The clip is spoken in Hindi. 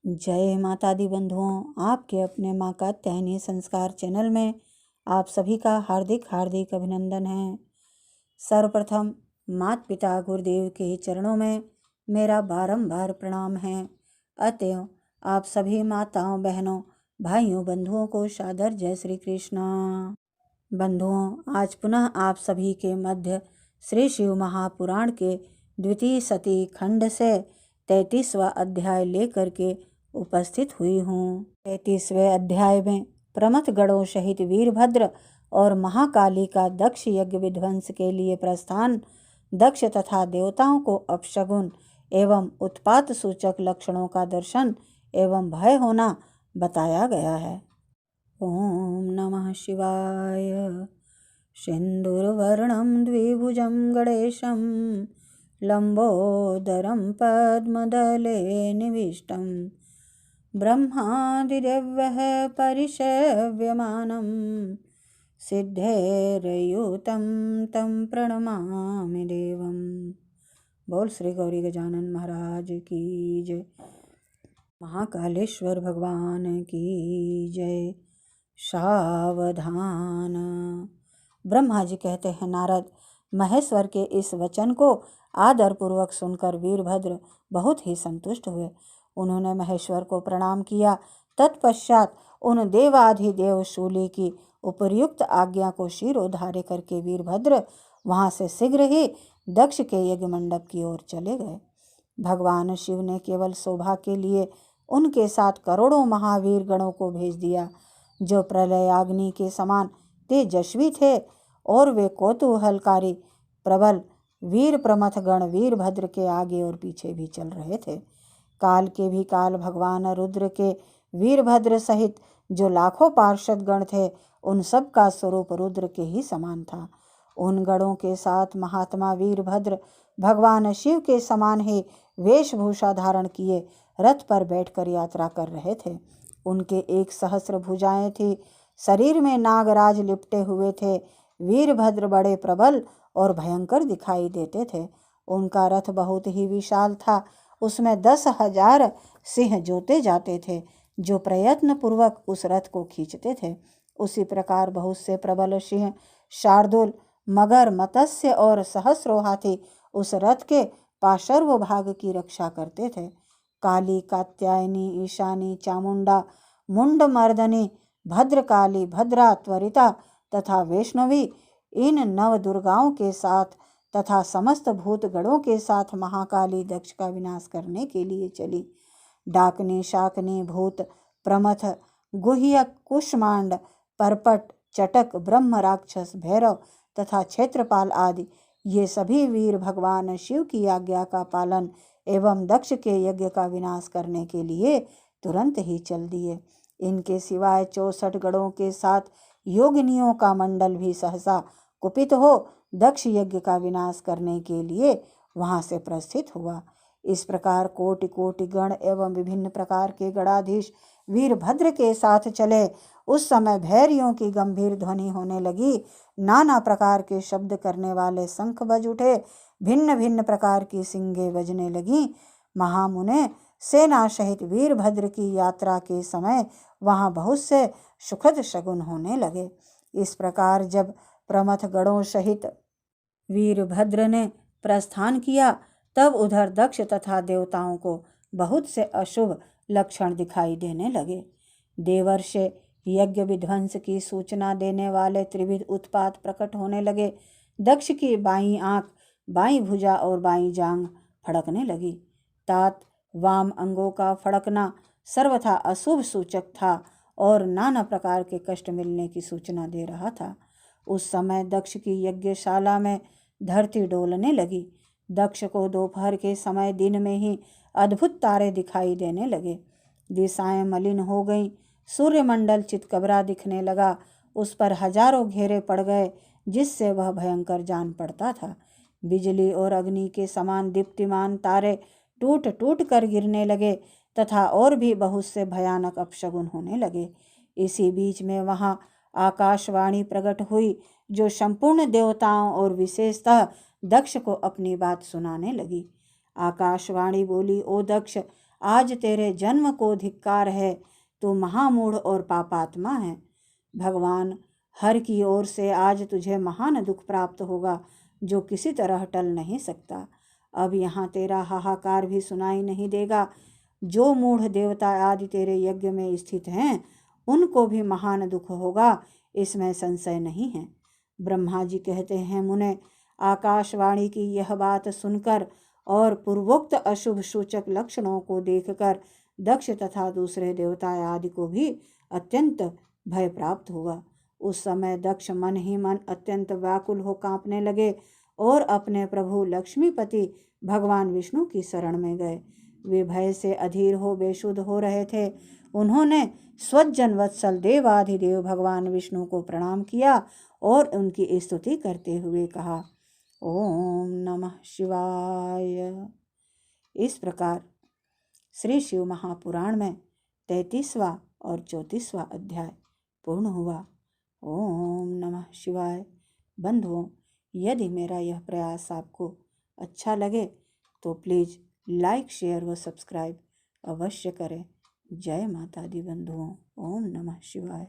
जय माता दी बंधुओं, आपके अपने माँ कात्यायनी संस्कार चैनल में आप सभी का हार्दिक हार्दिक अभिनंदन है। सर्वप्रथम माता पिता गुरुदेव के चरणों में मेरा बारंबार प्रणाम है। अतएव आप सभी माताओं, बहनों, भाइयों, बंधुओं को सादर जय श्री कृष्णा। बंधुओं, आज पुनः आप सभी के मध्य श्री शिव महापुराण के द्वितीय सती खंड से 33वां अध्याय लेकर के उपस्थित हुई हूँ। 33वें अध्याय में प्रमथ गणों सहित वीरभद्र और महाकाली का दक्ष यज्ञ विध्वंस के लिए प्रस्थान, दक्ष तथा देवताओं को अपशगुन एवं उत्पात सूचक लक्षणों का दर्शन एवं भय होना बताया गया है। ओम नमः शिवाय। सिंदूरवर्णं द्विभुजं गणेशं लंबोदरं पद्मदले निविष्टं ब्रह्मादिदेव्यः परिसेव्यमानं सिद्धेर्युतं तं प्रणमामि देवं। बोल श्री गौरी गजानन महाराज की जय। महाकालेश्वर भगवान की जय। सावधान। ब्रह्मा जी कहते हैं, नारद, महेश्वर के इस वचन को आदरपूर्वक सुनकर वीरभद्र बहुत ही संतुष्ट हुए। उन्होंने महेश्वर को प्रणाम किया। तत्पश्चात उन देवाधिदेव शूली की उपर्युक्त आज्ञा को शिरोधार्य करके वीरभद्र वहां से शीघ्र ही दक्ष के यज्ञ मंडप की ओर चले गए। भगवान शिव ने केवल शोभा के लिए उनके साथ करोड़ों महावीर गणों को भेज दिया, जो प्रलयाग्नि के समान तेजस्वी थे, और वे कौतूहलकारी प्रबल वीर प्रमथ गण वीरभद्र के आगे और पीछे भी चल रहे थे। काल के भी काल भगवान रुद्र के वीरभद्र सहित जो लाखों पार्षद गण थे, उन सब का स्वरूप रुद्र के ही समान था। उन गणों के साथ महात्मा वीरभद्र भगवान शिव के समान ही वेशभूषा धारण किए रथ पर बैठकर यात्रा कर रहे थे। उनके 1 सहस्र भुजाएं थी, शरीर में नागराज लिपटे हुए थे। वीरभद्र बड़े प्रबल और भयंकर दिखाई देते थे। उनका रथ बहुत ही विशाल था, उसमें 10,000 सिंह जोते जाते थे, जो प्रयत्न पूर्वक उस रथ को खींचते थे। उसी प्रकार बहुत से प्रबल सिंह, शार्दूल, मगर, मत्स्य और सहस्रों हाथी उस रथ के पार्श्व भाग की रक्षा करते थे। काली, कात्यायनी, ईशानी, चामुंडा, मुंडमर्दनी, भद्रकाली, भद्रा, त्वरिता तथा वैष्णवी, इन 9 दुर्गाओं के साथ तथा समस्त भूत गणों के साथ महाकाली दक्ष का विनाश करने के लिए चली। डाकनी, शाकनी, भूत, प्रमथ, गुह्यक, कुष्मांड, परपट, चटक, ब्रह्म राक्षस, भैरव तथा क्षेत्रपाल आदि ये सभी वीर भगवान शिव की आज्ञा का पालन एवं दक्ष के यज्ञ का विनाश करने के लिए तुरंत ही चल दिए। इनके सिवाय 64 गणों के साथ योगिनियों का मंडल भी सहसा कुपित हो दक्ष यज्ञ का विनाश करने के लिए वहां से प्रस्थित हुआ। इस प्रकार कोटि कोटि गण एवं विभिन्न प्रकार के गणाधीश वीरभद्र के साथ चले। उस समय भैरियों की गंभीर ध्वनि होने लगी, नाना प्रकार के शब्द करने वाले शंख बज उठे, भिन्न भिन्न प्रकार की सिंगे बजने लगी। महामुने सेना सहित वीरभद्र की यात्रा के समय वहां बहुत से सुखद शगुन होने लगे। इस प्रकार जब प्रमथ गणों सहित वीरभद्र ने प्रस्थान किया, तब उधर दक्ष तथा देवताओं को बहुत से अशुभ लक्षण दिखाई देने लगे। देवर्षि यज्ञ विध्वंस की सूचना देने वाले त्रिविध उत्पात प्रकट होने लगे। दक्ष की बाईं आंख, बाईं भुजा और बाईं जांघ फड़कने लगी। तात वाम अंगों का फड़कना सर्वथा अशुभ सूचक था और नाना प्रकार के कष्ट मिलने की सूचना दे रहा था। उस समय दक्ष की यज्ञशाला में धरती डोलने लगी। दक्ष को दोपहर के समय दिन में ही अद्भुत तारे दिखाई देने लगे। दिशाएं मलिन हो गईं। सूर्यमंडल चितकबरा दिखने लगा। उस पर हजारों घेरे पड़ गए, जिससे वह भयंकर जान पड़ता था। बिजली और अग्नि के समान दीप्तिमान तारे टूट टूट कर गिरने लगे तथा और भी बहुत से भयानक अपशगुन होने लगे। इसी बीच में वहां आकाशवाणी प्रकट हुई, जो संपूर्ण देवताओं और विशेषतः दक्ष को अपनी बात सुनाने लगी। आकाशवाणी बोली, ओ दक्ष, आज तेरे जन्म को धिक्कार है, तू महामूढ़ और पापात्मा है। भगवान हर की ओर से आज तुझे महान दुख प्राप्त होगा, जो किसी तरह टल नहीं सकता। अब यहाँ तेरा हाहाकार भी सुनाई नहीं देगा। जो मूढ़ देवता आदि तेरे यज्ञ में स्थित हैं, उनको भी महान दुख होगा, इसमें संशय नहीं है। ब्रह्मा जी कहते हैं, मुने, आकाशवाणी की यह बात सुनकर और पूर्वोक्त अशुभ सूचक लक्षणों को देखकर दक्ष तथा दूसरे देवता आदि को भी अत्यंत भय प्राप्त हुआ। उस समय दक्ष मन ही मन अत्यंत व्याकुल हो कांपने लगे और अपने प्रभु लक्ष्मीपति भगवान विष्णु की शरण में गए। वे भय से अधीर हो बेसुध हो रहे थे। उन्होंने स्वजन वत्सल देवाधिदेव भगवान विष्णु को प्रणाम किया और उनकी स्तुति करते हुए कहा, ओम नमः शिवाय। इस प्रकार श्री शिव महापुराण में 33वां और 34वां अध्याय पूर्ण हुआ। ओम नमः शिवाय। बंधुओं, यदि मेरा यह प्रयास आपको अच्छा लगे तो प्लीज़ लाइक, शेयर व सब्सक्राइब अवश्य करें। जय माता दी बंधुओं। ओम नमः शिवाय।